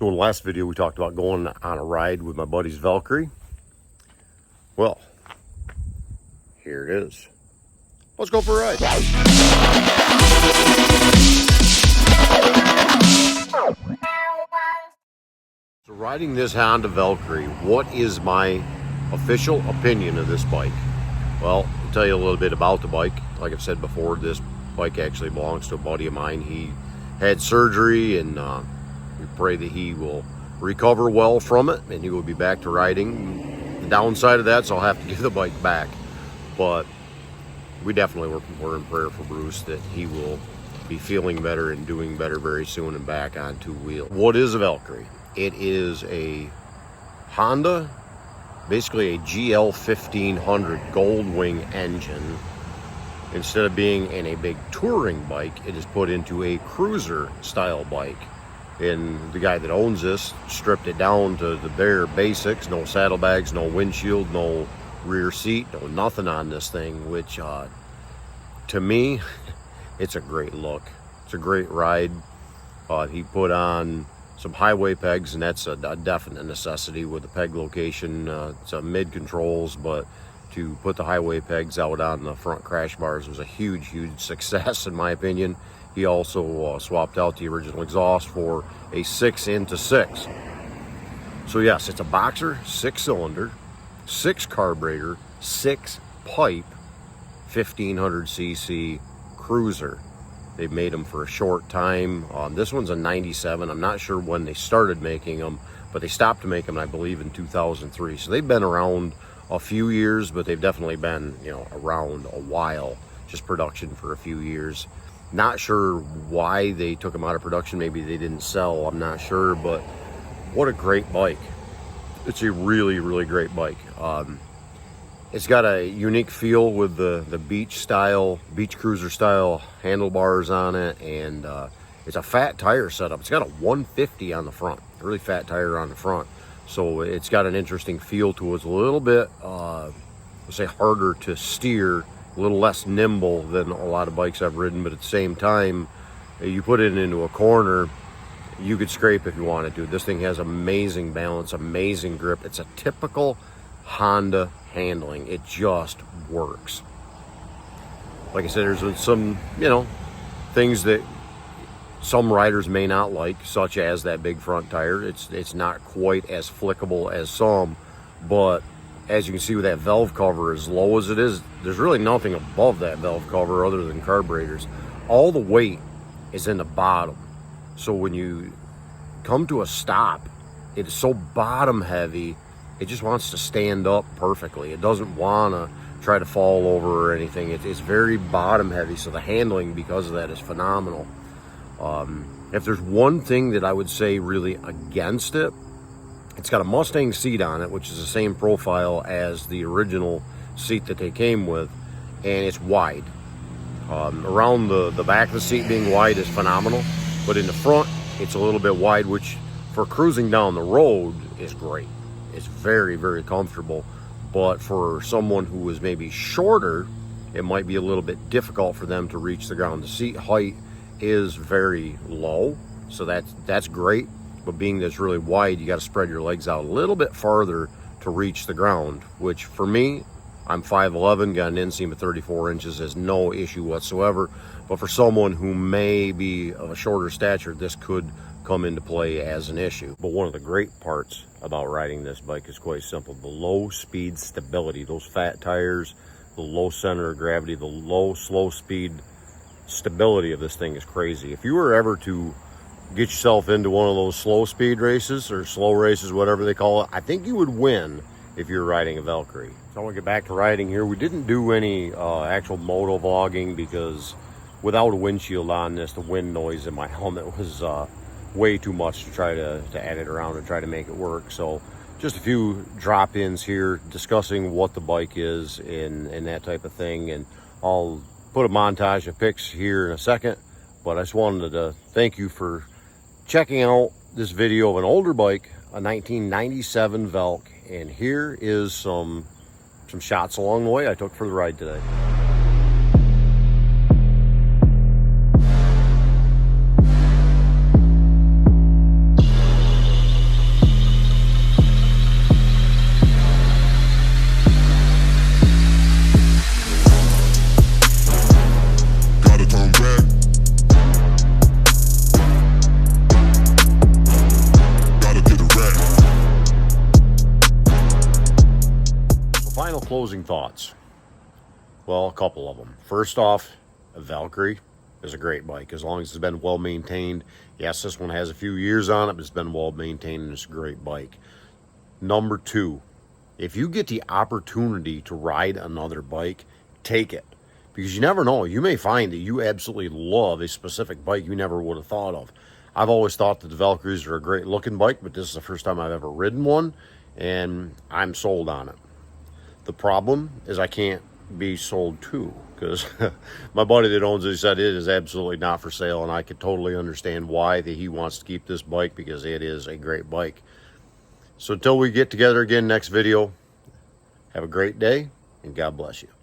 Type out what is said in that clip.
So in the last video, we talked about going on a ride with my buddy's Valkyrie. Well, here it is. Let's go for a ride. So riding this Honda Valkyrie, what is my official opinion of this bike? Well, I'll tell you a little bit about the bike. Like I've said before, this bike actually belongs to a buddy of mine. He had surgery, and we pray that he will recover well from it and he will be back to riding. The downside of that is I'll have to give the bike back, but we definitely were in prayer for Bruce that he will be feeling better and doing better very soon and back on two wheels. What is a Valkyrie? It is a Honda, basically a GL 1500 Goldwing engine. Instead of being in a big touring bike, it is put into a cruiser style bike. And the guy that owns this stripped it down to the bare basics. No saddlebags, no windshield, no rear seat, no nothing on this thing, which to me, it's a great look. It's a great ride. He put on some highway pegs, and that's a definite necessity with the peg location. It's a mid controls, but to put the highway pegs out on the front crash bars was a huge success in my opinion. He also swapped out the original exhaust for a 6x6. So yes, it's a boxer, 6-cylinder, 6-carburetor, 6-pipe, 1500cc cruiser. They've made them for a short time. This one's a 97. I'm not sure when they started making them, but they stopped making them, I believe, in 2003. So they've been around a few years, but they've definitely been, around a while. Just production for a few years. Not sure why they took them out of production. Maybe they didn't sell. I'm not sure, but what a great bike. It's a really great bike. It's got a unique feel with the beach cruiser style handlebars on it, and it's a fat tire setup. It's got a 150 on the front, a really fat tire on the front. So it's got an interesting feel to it. It's a little bit, let's say, harder to steer, a little less nimble than a lot of bikes I've ridden, but at the same time, you put it into a corner, you could scrape if you wanted to. This thing has amazing balance, amazing grip. It's a typical Honda handling. It just works. Like I said, there's some, things that some riders may not like, such as that big front tire. It's not quite as flickable as some, but as you can see with that valve cover, as low as it is, there's really nothing above that valve cover other than carburetors. All the weight is in the bottom. So when you come to a stop, it is so bottom heavy, it just wants to stand up perfectly. It doesn't want to try to fall over or anything. It's very bottom heavy, so the handling because of that is phenomenal. If there's one thing that I would say really against it, it's got a Mustang seat on it, which is the same profile as the original seat that they came with, and it's wide. Around the back of the seat being wide is phenomenal, but in the front, it's a little bit wide, which for cruising down the road is great. It's very comfortable, but for someone who is maybe shorter, it might be a little bit difficult for them to reach the ground. The seat height is very low, so that's great, but being that it's really wide, you got to spread your legs out a little bit farther to reach the ground, which for me, I'm 5'11", got an inseam of 34 inches, is no issue whatsoever. But for someone who may be of a shorter stature, this could come into play as an issue. But one of the great parts about riding this bike is quite simple: the low speed stability. Those fat tires, the low center of gravity, the low slow speed stability of this thing is crazy. If you were ever to get yourself into one of those slow speed races or slow races, whatever they call it, I think you would win if you're riding a Valkyrie. So I want to get back to riding here. We didn't do any actual moto vlogging because without a windshield on this, the wind noise in my helmet was way too much to try to edit around and try to make it work. So just a few drop-ins here discussing what the bike is and that type of thing, and I'll put a montage of pics here in a second. But I just wanted to thank you for checking out this video of an older bike, a 1997 Valk, and here is some shots along the way I took for the ride today. closing thoughts. Well, a couple of them. First off, a Valkyrie is a great bike as long as it's been well maintained. Yes, this one has a few years on it, but it's been well maintained and it's a great bike. Number two, if you get the opportunity to ride another bike, take it. Because you never know. You may find that you absolutely love a specific bike you never would have thought of. I've always thought that the Valkyries are a great looking bike, but this is the first time I've ever ridden one, and I'm sold on it. The problem is I can't be sold to, because my buddy that owns it, he said it is absolutely not for sale, and I could totally understand why that he wants to keep this bike, because it is a great bike. So until we get together again next video, have a great day, and God bless you.